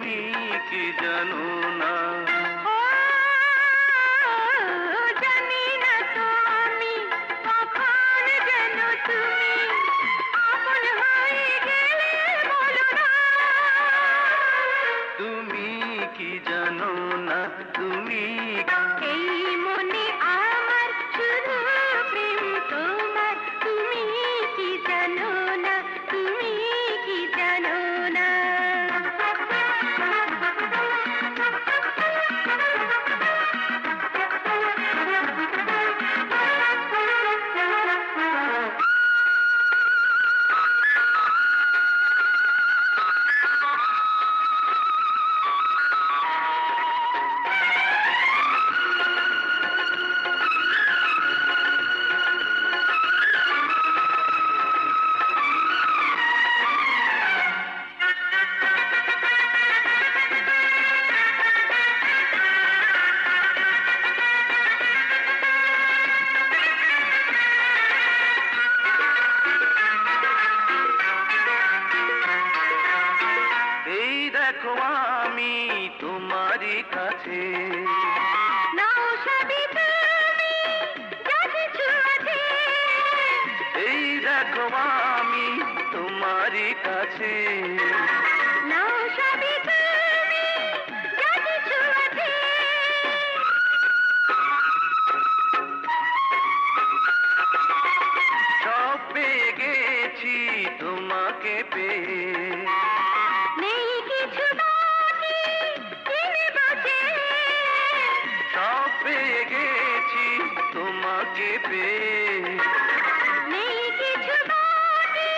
কি জানো না? জানি না তো আমি কখন যেন তুমি আপন হয়ে গেলে বলো না। তুমি কি জানো না? তুমি এই মনে আমার শুধু প্রেম তোমার, তুমি কি জানো না? তুমি কি জানো না? দেখো আমি তোমারই কাছে, নাও সবই তুমি যা কিছু আছে। এই দেখো আমি তোমারই কাছে, নাও সবই তুমি যা কিছু আছে। সব পেয়ে গেছি তোমাকে পেয়ে, নেই কিছু বাকি জেনে বসে। সব পেয়ে গেছি তোমাকে পেয়ে, নেই কিছু বাকি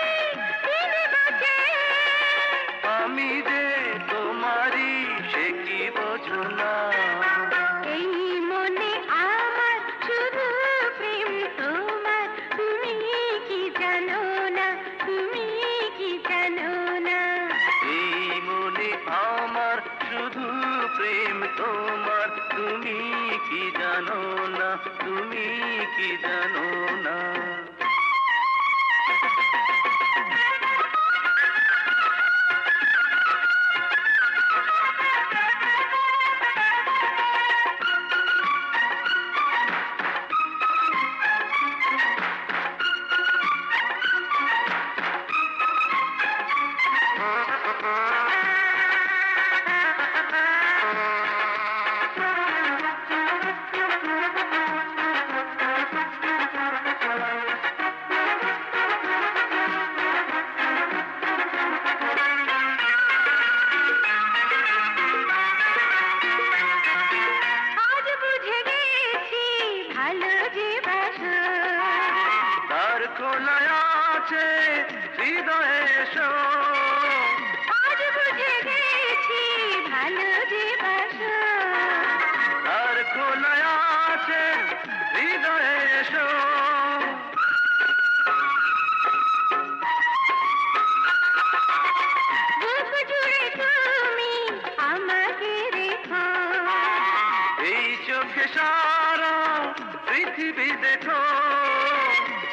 জেনে বসে। আমি যে তোমারই সে কি বোঝো না? এই মনে আমার শুধু প্রেম তোমার, তুমি কি জানো না? তুমি কি জানো না? এই মনে আমার শুধু প্রেম তোমার, তুমি কি জানো না? তুমি কি জানো না? আজ বুঝে গেছি ভালো যে বাসো, তার খোলায় আছে হৃদয়ে এসো, আজ বুঝে গেছি ভালো যে বাসো। তার খোলায় আছে হৃদয়ে এসো, বুক জুড়ে তুমি আমাকে রেখো, এই চোখে সারা পৃথিবী দেখো,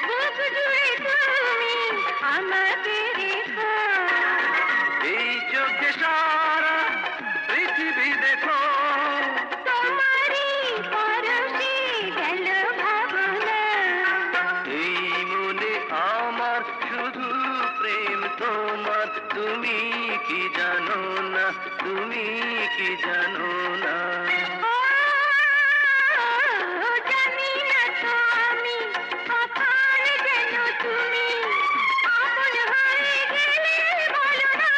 বুক জুড়ে তুমি আমাকে রেখো। এই চোখে সারা পৃথিবী দেখো, তোমারই পরশে গেল ভাবনা। এই মনে আমার শুধু প্রেম তোমার, তুমি কি জানো না? তুমি কি জানো না? জানি না তো আমি কখন যেন তুমি আপন হয়ে গেলে বলো না।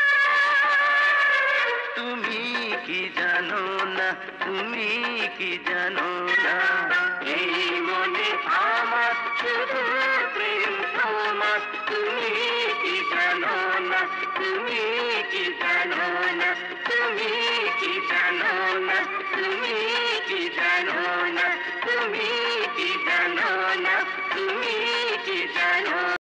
তুমি কি জানো না? তুমি কি জানো না? এই মনে আমার শুধু প্রেম তোমার, তুমি কি জানো না? তুমি কি জানো না? তুমি কি জানো না? তুমি কি জানো না? তুমি